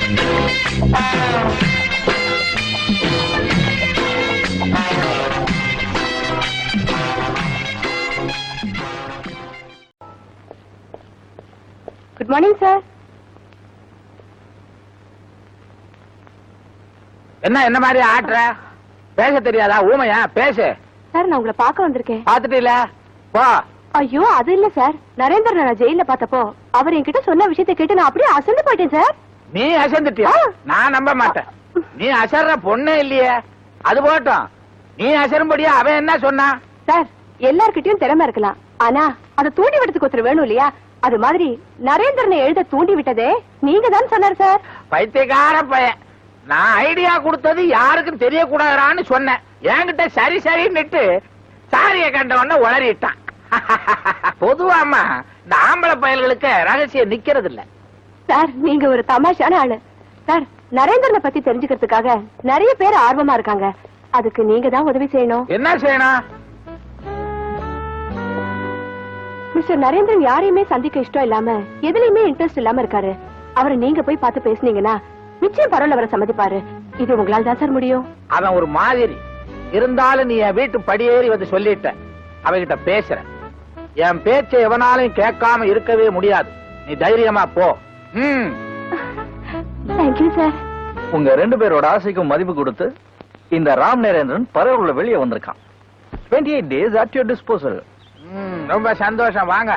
Good morning sir. என்ன மாதிரி ஆட்டுற? பேச தெரியாதா? ஊமையா? பேசு. சார் நான் உங்களை பார்க்க வந்திருக்கேன். பாத்துட்டு இல்ல போ. ஐயோ அது இல்ல சார், நரேந்திரன் நான் ஜெயில பார்த்தப்போ அவர் என்கிட்ட சொன்ன விஷயத்தை கேட்டு நான் அப்படியே அசந்து போயிட்டேன் சார். நீ அசந்துட்டியா? நான் நம்ப மாட்டேன். நீ அசர்ற பொண்ணே இல்லையே. அது போட்டோம், நீ அசரும்படியா அவன் என்ன சொன்னா? சார் எல்லார்கிட்டயும் திறமை இருக்கலாம், ஆனா அதை தூண்டி விடுறதுக்கு ஒருத்தர் வேணும் இல்லையா? அது மாதிரி நரேந்திரனை எழுத தூண்டி விட்டதே நீங்க தான் சொன்னார் சார். பைத்தியக்கார பையன். நான் ஐடியா கொடுத்தது யாருக்கும் தெரியக்கூடாதான்னு சொன்னேன். என்கிட்ட சரி சரின்னுட்டு சாரிய கண்டவன உளறிட்டான். பொதுவாமா இந்த ஆம்பளை பயல்களுக்கு ரகசியம் நிக்கிறது இல்ல சார். நீங்க ஒரு தமாஷான ஆளு சார். நரேந்திரனை பத்தி தெரிஞ்சுக்கிறதுக்காக நிறைய பேர் ஆர்வமா இருக்காங்க. அதுக்கு நீங்க தான் உதவி செய்யணும். என்ன செய்யணும்? மிஸ்டர் நரேந்திரன் யாரையுமே சந்திக்க இஷ்டம் இல்லாம எதுலயுமே இன்ட்ரெஸ்ட் இல்லாம இருக்காரு. அவரை நீங்க போய் பார்த்து பேசுனீங்கன்னா நிச்சயம் பரவாயில்ல, அவரை சம்மதிப்பாரு. இது உங்களால் தான் சார் முடியும். அவன் ஒரு மாதிரி இருந்தாலும் நீ என் வீட்டு படியேறி வந்து சொல்லிட்ட. அவகிட்ட பேசுற. என் பேச்சை எவனாலும் கேட்காம இருக்கவே முடியாது. நீ தைரியமா போ. Thank you sir. உங்க 2 பேரோட ஆசைக்கும் மதிப்பு கொடுத்து இந்த ராம் நரேந்திரன் பரவல வெளியே வந்திருக்கான். 28 days at your disposal. ரொம்ப சந்தோஷம். வாங்க.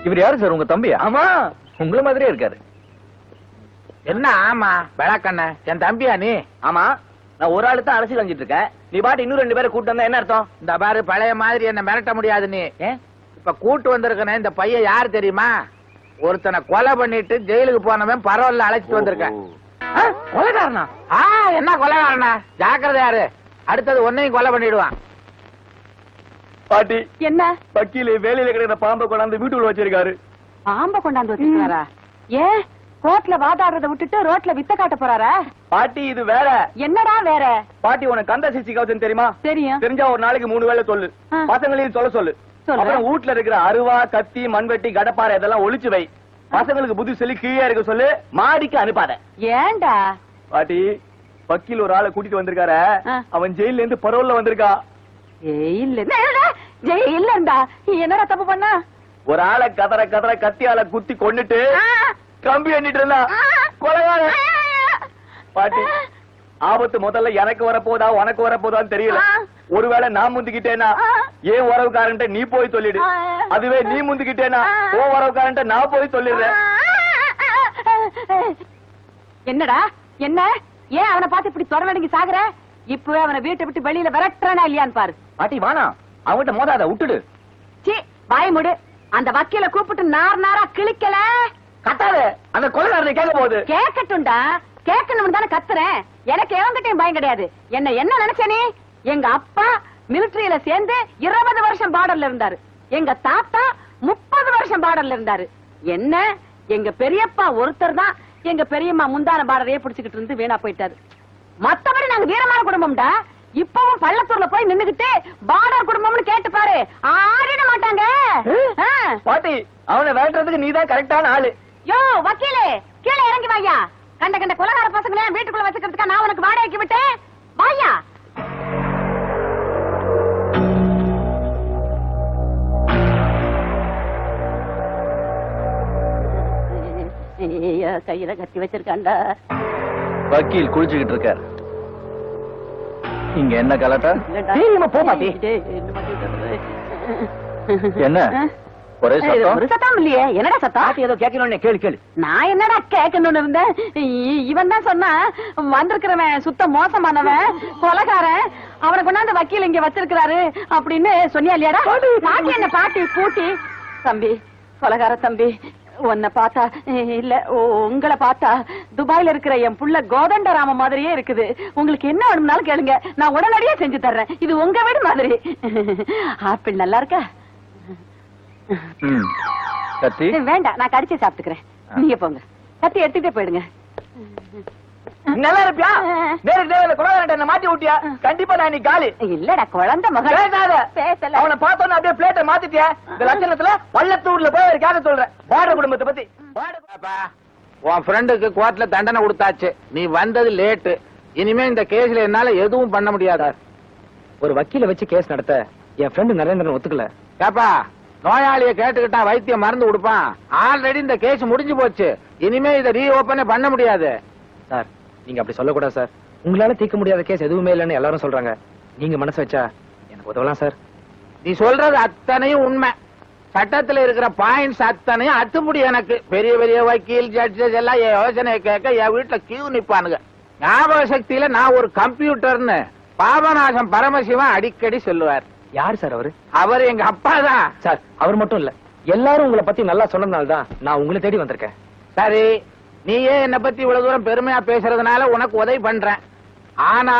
இவர் யாரு சார்? உங்க தம்பியா? ஆமா, உங்கள மாதிரியே இருக்காரு. என்ன ஆமா விளக்கண்ண? என் தம்பியா நீ? ஆமா, நான் ஒரு ஆளு தான் அரசியல் செஞ்சிட்டு இருக்கேன். நீ பாட்டு இன்னும் 2 பேரை கூட்டு வந்தா என்ன அர்த்தம்? இந்த பாரு, பழைய மாதிரி என்ன மிரட்ட முடியாது நீ. இப்ப கூட்டு வந்திருக்கனே இந்த பையன் யாரு தெரியுமா? ஒருத்தனை கொலை பண்ணிட்டு ஜெயிலுக்கு போனவன் பரவாயில்ல அழைச்சிட்டு வந்திருக்கேன். கொலைகாரனா? என்ன கொலைகாரனா? ஜாக்கிரதை யாரு, அடுத்தது ஒன்னையும் கொலை பண்ணிடுவான். பாட்டி என்ன? வக்கீல வேலையில கிடக்கிற பாம்பை கொண்டாந்து வீட்டுக்குள்ள வச்சிருக்காரு. பாம்ப கொண்டாந்து வச்சிருக்காரா? ஏன் கோர்ட்ல வாதாடுறத விட்டுட்டு ரோட்ல வித்த காட்ட போறாரா? பாட்டி இது வேற. என்னடா வேற? பாட்டி உனக்கு கந்த சிசி கவசம் தெரியுமா? தெரியும். தெரிஞ்சா ஒரு நாளைக்கு 3 வேளை சொல்லு. பசங்களையும் சொல்ல சொல்லு. அப்புறம் வீட்டுல இருக்கிற அருவா, கத்தி, மண்வெட்டி, கடப்பாறை இதெல்லாம் ஒளிச்சு வை. பசங்களுக்கு புத்தி சொல்லி கீழே இருக்க சொல்லு. மாடிக்கு அனுப்பாத. ஏன்டா? பாட்டி வக்கீல் ஒரு ஆளை கூட்டிட்டு வந்திருக்காரு. அவன் ஜெயில இருந்து பரோல்ல வந்திருக்கா. ஜெயில இருந்தா என்னடா தப்பு பண்ணா? ஒரு ஆளை கதற கதற கத்தியால குத்தி கொன்னுட்டு கம்பி எண்ணிட்டு இருந்தா. கொலைகாரன். பாட்டி ஆபத்து முதல்ல எனக்கு வரப்போதா உனக்கு வரப்போதான்னு தெரியல. ஒருவேளை நான் முந்திக்கிட்டேனா ஏன் உறவுக்காரன்ட்ட நீ போய் சொல்லிடு. அதுவே நீ முந்திக்கிட்டேனா ஓ உறவுக்காரன்ட்ட நான் போய் சொல்லிடுறேன். என்னடா என்ன? ஏன் அவனை பார்த்து இப்படி தொடர்ந்து சாகுற? இப்பவே அவனை வீட்டை விட்டு வெளியில விரட்டுறானா இல்லையான்னு பாரு. பாட்டி வானா, அவன்கிட்ட மோதாத, விட்டுடு. சி வாய் மூடு. அந்த வக்கீல கூப்பிட்டு நாரா கிழிக்கல. கத்தாத, அந்த கொலைகாரனை கேட்க போகுது. கேட்கட்டும்டா, கேட்கணும் தானே கத்துறேன். எனக்கு எவங்கிட்டையும் பயம் கிடையாது. என்ன நினைச்ச நீ? எங்க அப்பா மிலிட்டரியில சேர்ந்து 20 வருஷம் பார்டர்ல இருந்தாரு. எங்க தாத்தா 30 வருஷம் பார்டர்ல இருந்தாரு. என்ன எங்க பெரியப்பா ஒருத்தர் தான் எங்க பெரியம்மா முந்தான பார்டரையே பிடிச்சுக்கிட்டு இருந்து வீணா போயிட்டாரு. மத்தபடி நாங்க வீரமான குடும்பம்டா. இப்பவும் பள்ளத்தூர்ல போய் நின்னுகிட்டு பார்டர் குடும்பம்னு கேட்டு பாரு, ஆடிட மாட்டாங்க. பாட்டி அவனை விரட்டுறதுக்கு நீதான் கரெக்டான ஆளு. யோ வக்கீலே, கீழே இறங்கி வாயா. கண்ட கண்ட கொலைகார பசங்களே வீட்டுக்குள்ள வச்சுக்கிறதுக்கா நான் உனக்கு வாடகைக்கு விட்டேன். வாயா. கையில கத்தி வச்சிருக்காண்டா. வக்கீல் குளிச்சுக்கிட்டு இருக்காரு. இங்க என்ன கலட்டா? போ பாட்டி. என்ன ஒரே சத்தம்? ஒரு சத்தம் இல்லையே. என்னடா சத்தம்? ஏதோ கேட்கணும்னு கேளு கேளு. நான் என்னடா கேட்கணும்னு இருந்தேன். இவன் தான் சொன்னா வந்திருக்கிறவன் சுத்த மோசமானவன், கொலைகாரன், அவனை கொண்டாந்து வக்கீல் இங்க வச்சிருக்கிறாரு அப்படின்னு சொன்னியா இல்லையாடா? பாட்டி என்ன பாட்டி பூட்டி? தம்பி, கொலைகார தம்பி, உன்னை பார்த்தா இல்ல உங்களை பார்த்தா துபாயில இருக்கிற என் புள்ள கோதண்டராம மாதிரியே இருக்குது. உங்களுக்கு என்ன வேணும்னாலும் கேளுங்க, நான் உடனடியே செஞ்சு தர்றேன். இது உங்க வீடு மாதிரி. ஆப்பிள் நல்லா இருக்கா? ம். கத்தி வேண்டாம், நான் கடிச்சு சாப்பிட்டுக்கிறேன். நீங்க போங்க, கத்தி எடுத்துட்டே போயிடுங்க. நல்லா இருப்பியா? நேருக்கு கொலகாரன் என்ன மாட்டி விட்டியா? கண்டிப்பா நான் நீ காலி. இல்லடா, குழந்தை மகன். பேசாத. பேசல. அவனை பார்த்தோன்னு அப்படியே பிளேட்டை மாத்திட்டியா? இந்த லட்சணத்துல வள்ளத்தூர்ல போய் ஒரு கேட்க சொல்றேன். வாட குடும்பத்தை பத்தி. அப்பா, உன் ஃப்ரெண்டுக்கு கோர்ட்ல தண்டனை கொடுத்தாச்சு. நீ வந்தது லேட்டு. இனிமே இந்த கேஸ்ல என்னால எதுவும் பண்ண முடியாதா? ஒரு வக்கீல வச்சு கேஸ் நடத்த என் ஃப்ரெண்டு நரேந்திரன் ஒத்துக்கல. ஏப்பா, நோயாளிய கேட்டுக்கிட்டா வைத்தியம் மருந்து கொடுப்பான். ஆல்ரெடி இந்த கேஸ் முடிஞ்சு போச்சு. இனிமே இதை ரீஓபனே பண்ண முடியாது. சார், நீங்க அப்படி சொல்லக்கூடாது சார். உங்களால தீர்க்க முடியாத கேஸ் எதுவுமே இல்லைன்னு எல்லாரும் சொல்றாங்க. நீங்க மனசு வச்சா எனக்கு உதவலாம் சார். நீ சொல்றது அத்தனையும் உண்மை. சட்டத்துல இருக்கிற பாயிண்ட்ஸ் அத்தனையும் அத்துப்படி. எனக்கு பெரிய பெரிய வக்கீல் ஜட்ஜஸ் எல்லாம் என் யோசனையை கேட்க என் வீட்டுல கியூ நிப்பானுங்க. ஞாபக சக்தியில நான் ஒரு கம்ப்யூட்டர்னு பாபநாசம் பரமசிவன் அடிக்கடி சொல்லுவார். யார் சார் அவரு? அவர் எங்க அப்பா தான். சார், அவர் மட்டும் இல்ல, எல்லாரும் உங்களை பத்தி நல்லா சொன்னதுனால தான் நான் உங்களை தேடி வந்திருக்கேன். சரி, நீயே என்ன பத்தி இவ்வளவு தூரம் பெருமையா பேசுறதுனால உனக்கு உதவி பண்றேன். ஆனா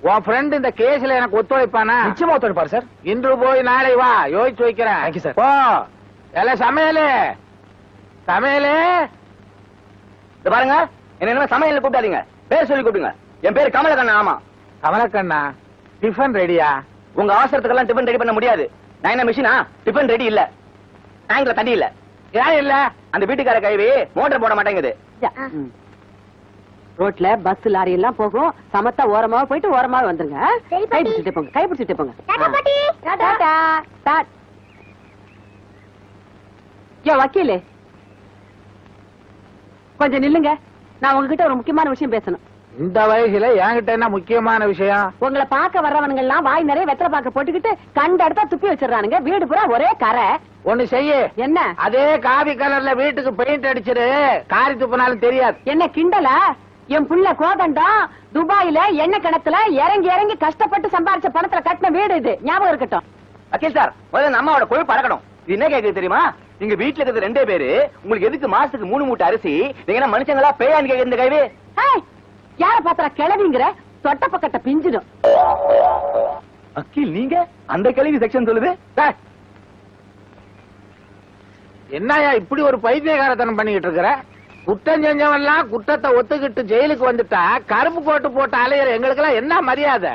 உன் ஃப்ரெண்ட் இந்த கேஸ்ல எனக்கு ஒத்துழைப்பானா? நிச்சயமா ஒத்துழைப்பாரு சார். இன்று போய் நாளை வா, யோசிச்சு வைக்கிறேன். Thank you, sir. போ. எல்லாம் சமையலு சமையலு. இது பாருங்க, என்ன சமையல் கூப்பிடாதீங்க, பேர் சொல்லி கூப்பிடுங்க. என் பேரு கமலக்கண்ணன். ஆமா, கமலக்கண்ணா, டிஃபன் ரெடியா? உங்க அவசரத்துக்கெல்லாம் டிபன் ரெடி பண்ண முடியாது. நான் என்ன மிஷினா? டிபன் ரெடி இல்ல. டேங்க்ல தண்ணி இல்ல. ஏன் இல்ல? அந்த வீட்டுக்கார கைவி மோட்டர் போட மாட்டேங்குது. ரோட்ல பஸ் லாரி எல்லாம் போகும். சமத்தா ஓரமா போயிட்டு ஓரமா வந்துருங்க. கை பிடிச்சிட்டு போங்க, கை பிடிச்சிட்டு போங்க. டாடா. ஏன் வக்கீலு, கொஞ்சம் நில்லுங்க. நான் உங்ககிட்ட ஒரு முக்கியமான விஷயம் பேசணும். இந்த வயசுல என்கிட்ட என்ன முக்கியமான விஷயம்? உங்களை பார்க்க வர்றவனுங்க எல்லாம் வாய் நிறைய வெத்தலை பாக்க போட்டுக்கிட்டு கண்ட இடத்த துப்பி வச்சிடறானுங்க. வீடு பூரா ஒரே கரை. ஒண்ணு செய்ய. என்ன? அதே காவி கலர்ல வீட்டுக்கு பெயிண்ட் அடிச்சிரு. காரி துப்புனாலும் தெரியாது. என்ன கிண்டலா? என் புள்ள கோதண்டம் துபாயில எண்ணெய் கிணத்துல இறங்கி இறங்கி கஷ்டப்பட்டு சம்பாரிச்ச பணத்துல கட்டின வீடு இது. ஞாபகம் இருக்கட்டும். வக்கீல் சார், முதல்ல அம்மாவோட கொழுப்பு அடக்கணும். இது என்ன கேக்குது தெரியுமா? நீங்க வீட்டுல இருக்கிறது 2 பேரு, உங்களுக்கு எதுக்கு மாசத்துக்கு 3 மூட்டை அரிசி? நீங்க என்ன மனுஷங்களா பேயான்னு கேக்குது இந்த கைவி? ஏய், யார பாத்திர கிளவிங்கிற? தொட்ட பக்கத்தை பிஞ்சிடும். வக்கீல் நீங்க அந்த கேள்வி செக்ஷன் சொல்லுது. டேய், என்னய்யா இப்படி ஒரு பைத்தியகாரத்தனம் பண்ணிக்கிட்டு இருக்கிற? குற்றம் செஞ்சவன்லாம் குற்றத்தை ஒத்துக்கிட்டு ஜெயிலுக்கு வந்துட்டா கருப்பு கோட்டு போட்டு அலையிற எங்களுக்கு எல்லாம் என்ன மரியாதை?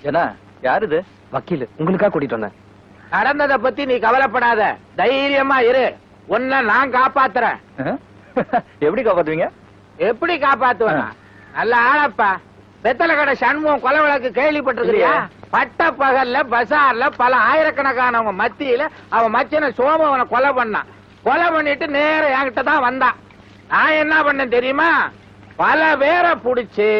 என்ன யாரு இது? வக்கீல் உங்களுக்கா கூட்டிட்டு வந்தேன். நடந்ததை பத்தி நீ கவலைப்படாத, தைரியமா இரு. உன்னை நான் காப்பாத்துறேன். எப்படி காப்பாத்துவீங்க? எப்படி காப்பாத்துவேன்? நல்ல ஆளப்பா. வெத்தலை கடை சண்முகம் கொலை வழக்கு கேள்விப்பட்டிருக்கிறியா? பட்ட பகல்ல பசார்ல பல ஆயிரக்கணக்கானவங்க மத்தியில அவன் மச்சனை சோமவனை கொலை பண்ணான். கொலை பண்ணிட்டு நேர என்கிட்ட தான் வந்தான். நான் என்ன பண்ணேன் தெரியுமா? பல பேரை புடிச்சு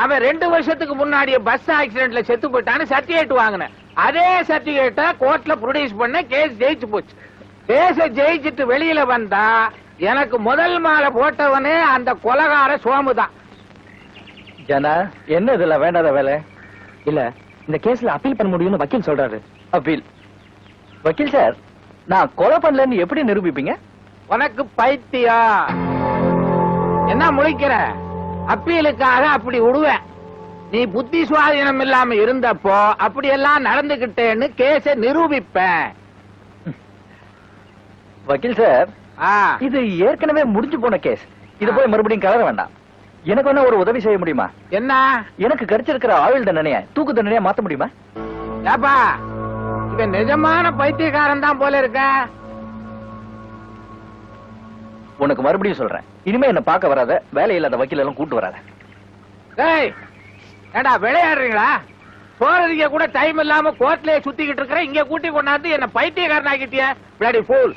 அவன் 2 வருஷத்துக்கு முன்னாடியே பஸ் ஆக்சிடென்ட்ல செத்து போயிட்டான்னு சர்டிபிகேட் வாங்கினேன். அதே சர்டிபிகேட்டை கோர்ட்ல ப்ரொடியூஸ் பண்ண கேஸ் ஜெயிச்சு போச்சு. கேஸ ஜெயிச்சுட்டு வெளியில வந்தா எனக்கு முதல் மாலை போட்டவனே அந்த கொலைகார சோமுதான். ஜனா, என்ன இதுல வேண்டாத வேலை? இல்ல, இந்த கேஸ்ல அப்பீல் பண்ண முடியும்னு வக்கீல் சொல்றாரு. அப்பீல்? வக்கீல் சார், நான் கொலை பண்ணலன்னு எப்படி நிரூபிப்பீங்க? உனக்கு பைத்தியம். என்ன முழிக்கிற? அப்பீலுக்காக அப்படி விடுவேன். நீ புத்தி சுவாதீனம் இல்லாம இருந்தப்போ அப்படி எல்லாம் நடந்துகிட்டேன்னு கேஸ நிரூபிப்பேன். வக்கீல் சார், ஆ, இது ஏற்கனவே முடிஞ்சு போன கேஸ். இது போய் மறுபடியும் கலர வேண்டாம். எனக்கு என்ன ஒரு உதவி செய்ய முடியுமா? என்ன? எனக்கு கிடைச்சிருக்கிற ஆயுள் தண்டனைய தூக்கு தண்டனையா மாத்த முடியுமா? ஏப்பா, இவன் நிஜமான பைத்தியக்காரன் தான் போல இருக்க. உனக்கு மறுபடியும் சொல்றேன், இனிமே என்ன பார்க்க வராத, வேலை இல்லாத வக்கீல் எல்லாம் கூட்டு வராத. டேய், ஏண்டா விளையாடுறீங்களா? சோறதிக்க கூட டைம் இல்லாம கோர்ட்லயே சுத்திக்கிட்டு இருக்கிற, இங்க கூட்டி கொண்டாந்து என்ன பைத்தியக்காரன் ஆக்கிட்டிய. Bloody pool.